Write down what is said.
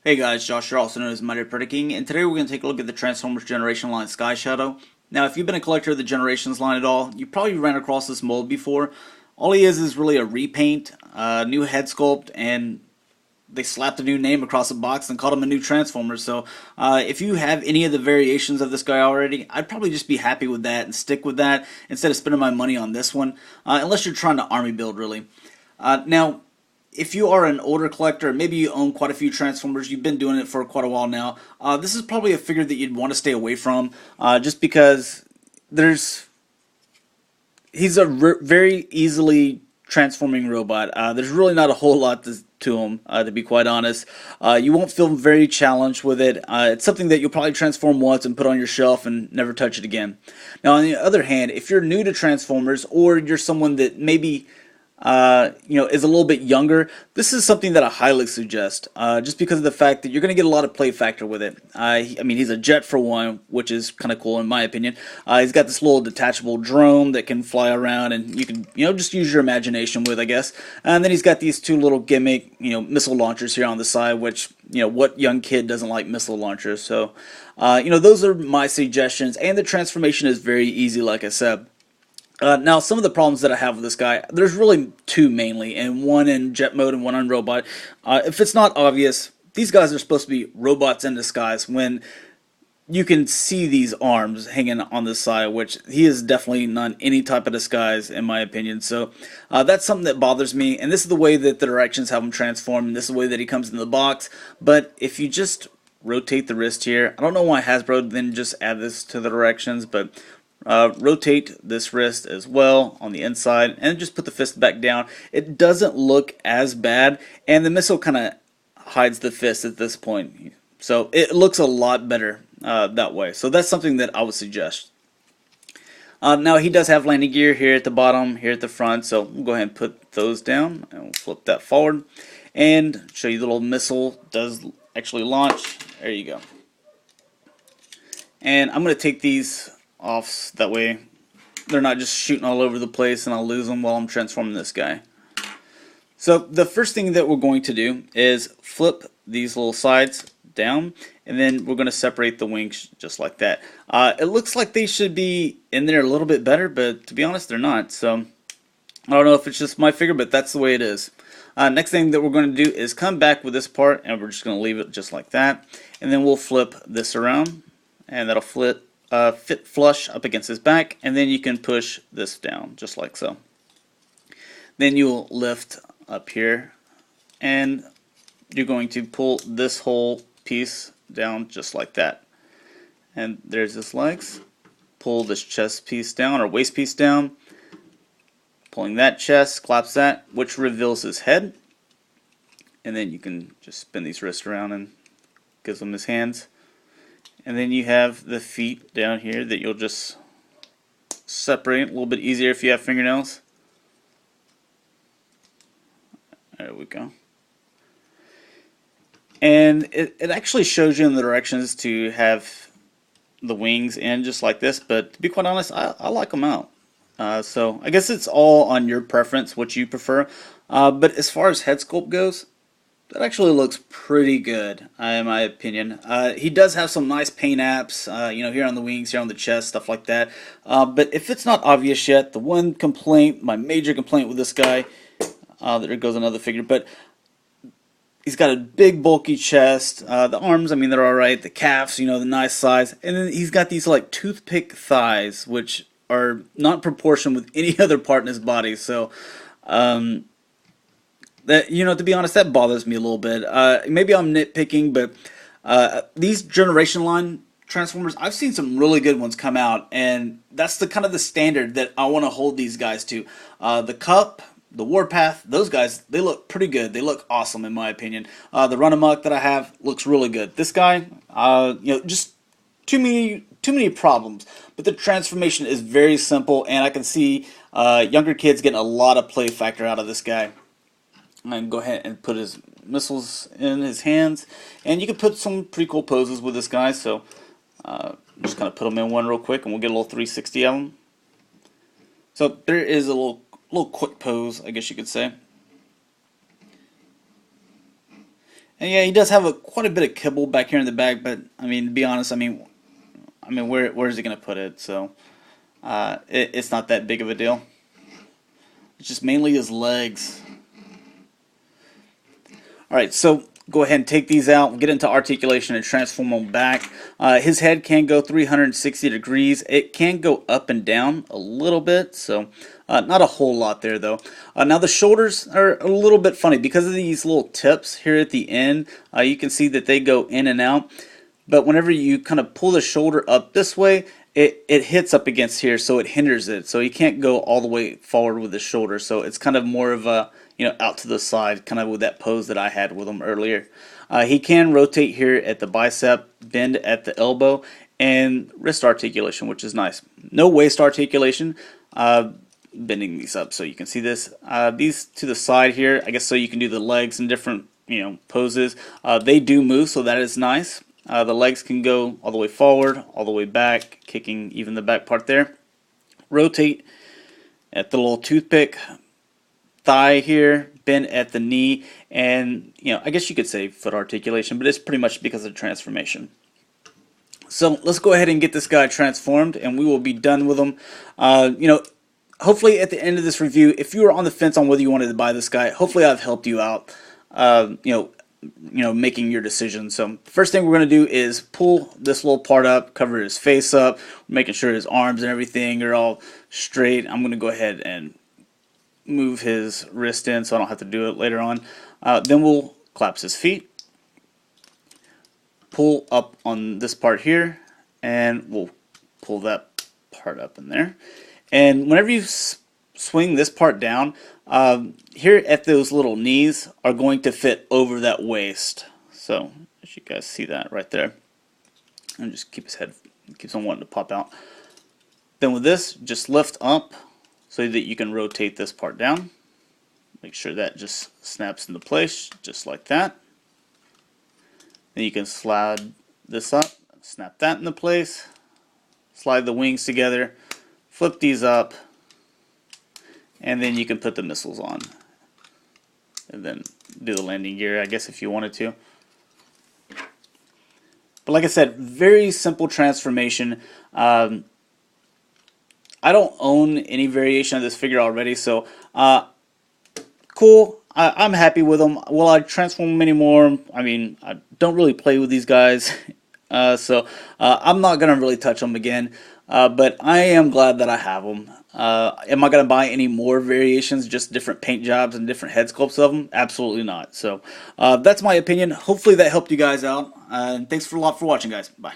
Hey guys, Josh here, also known as MightyPredaking, and today we're going to take a look at the Transformers Generation line Sky Shadow. Now, if you've been a collector of the Generations line at all, you probably ran across this mold before. All he is really a repaint, new head sculpt, and they slapped a new name across the box and called him a new Transformer. So, if you have any of the variations of this guy already, I'd probably just be happy with that and stick with that instead of spending my money on this one, unless you're trying to army build, really. Now, if you are an older collector, maybe you own quite a few Transformers, you've been doing it for quite a while now, this is probably a figure that you'd want to stay away from, just because there's he's a very easily transforming robot. There's really not a whole lot to him, to be quite honest. You won't feel very challenged with it. It's something that you'll probably transform once and put on your shelf and never touch it again. Now, on the other hand, if you're new to Transformers or you're someone that maybe is a little bit younger, this is something that I highly suggest, just because of the fact that you're going to get a lot of play factor with it. I mean, he's a jet for one, which is kind of cool in my opinion. He's got this little detachable drone that can fly around, and you can, just use your imagination with, I guess. And then he's got these two little gimmick, missile launchers here on the side, which, what young kid doesn't like missile launchers? So, those are my suggestions, and the transformation is very easy, like I said. Now, some of the problems that I have with this guy, there's really two mainly, and one in jet mode and one on robot. If it's not obvious, these guys are supposed to be robots in disguise when you can see these arms hanging on the side, which he is definitely not any type of disguise, in my opinion. So that's something that bothers me, and this is the way that the directions have him transform, and this is the way that he comes in the box. But if you just rotate the wrist here, I don't know why Hasbro didn't just add this to the directions, but rotate this wrist as well on the inside and just put the fist back down. It doesn't look as bad, and the missile kind of hides the fist at this point. So it looks a lot better that way. So that's something that I would suggest. Now he does have landing gear here at the bottom, here at the front, so we'll go ahead and put those down and we'll flip that forward and show you the little missile does actually launch. There you go. And I'm going to take these off that way they're not just shooting all over the place and I'll lose them while I'm transforming this guy. So the first thing that we're going to do is flip these little sides down, and then we're going to separate the wings just like that. It looks like they should be in there a little bit better, but to be honest they're not. So I don't know if it's just my figure, but that's the way it is. Next thing that we're going to do is come back with this part, and we're just going to leave it just like that, and then we'll flip this around, and that'll fit flush up against his back, and then you can push this down just like so. Then you'll lift up here, and you're going to pull this whole piece down just like that. And there's his legs. Pull this chest piece down, or waist piece down. Pulling that chest, collapse that, which reveals his head. And then you can just spin these wrists around and gives him his hands. And then you have the feet down here that you'll just separate a little bit easier if you have fingernails. There we go. And it actually shows you in the directions to have the wings in just like this, but to be quite honest, I like them out. So I guess it's all on your preference, what you prefer. But as far as head sculpt goes, that actually looks pretty good, in my opinion. He does have some nice paint apps, here on the wings, here on the chest, stuff like that. But if it's not obvious yet, the one complaint, my major complaint with this guy, there goes another figure, but he's got a big bulky chest. The arms, I mean, they're alright. The calves, the nice size. And then he's got these like toothpick thighs, which are not proportioned with any other part in his body. So, that, to be honest, that bothers me a little bit. Maybe I'm nitpicking, but these generation line Transformers, I've seen some really good ones come out, and that's the kind of the standard that I want to hold these guys to. The Cup, the Warpath, those guys, they look pretty good. They look awesome in my opinion. The Run Amok that I have looks really good. This guy, just too many problems. But the transformation is very simple, and I can see younger kids getting a lot of play factor out of this guy. And go ahead and put his missiles in his hands, and you can put some pretty cool poses with this guy. So just kind of put them in one real quick, and we'll get a little 360 of them. So there is a little quick pose, I guess you could say. And yeah, he does have quite a bit of kibble back here in the back, but I mean, to be honest, where is he gonna put it? So it's not that big of a deal. It's just mainly his legs. All right, so go ahead and take these out, get into articulation and transform them back. His head can go 360 degrees. It can go up and down a little bit, so not a whole lot there though. Now the shoulders are a little bit funny because of these little tips here at the end. You can see that they go in and out, but whenever you kind of pull the shoulder up this way, it hits up against here, so it hinders it. So you can't go all the way forward with the shoulder, so it's kind of more of a, you know, out to the side, kind of with that pose that I had with him earlier. He can rotate here at the bicep, bend at the elbow, and wrist articulation, which is nice. No waist articulation. Bending these up so you can see this. These to the side here, I guess, so you can do the legs in different, you know, poses. They do move, so that is nice. The legs can go all the way forward, all the way back, kicking even the back part there. Rotate at the little toothpick, thigh here, bend at the knee, and, you know, I guess you could say foot articulation, but it's pretty much because of transformation. So let's go ahead and get this guy transformed, and we will be done with him. You know, hopefully at the end of this review, if you were on the fence on whether you wanted to buy this guy, hopefully I've helped you out. You know, making your decision. So first thing we're going to do is pull this little part up, cover his face up, making sure his arms and everything are all straight. I'm going to go ahead and move his wrist in so I don't have to do it later on. Then we'll collapse his feet, pull up on this part here, and we'll pull that part up in there. And whenever you swing this part down, here at those little knees are going to fit over that waist. So as you guys see that right there, and just keep his head, keeps on wanting to pop out. Then with this, just lift up so that you can rotate this part down. Make sure that just snaps into place just like that. Then you can slide this up, snap that into place, slide the wings together, flip these up, and then you can put the missiles on. And then do the landing gear, I guess, if you wanted to. But like I said, very simple transformation. I don't own any variation of this figure already, so cool. I'm happy with them. Will I transform them anymore? I mean, I don't really play with these guys, so I'm not going to really touch them again. But I am glad that I have them. Am I going to buy any more variations, just different paint jobs and different head sculpts of them? Absolutely not. So that's my opinion. Hopefully that helped you guys out. And thanks a lot for watching, guys. Bye.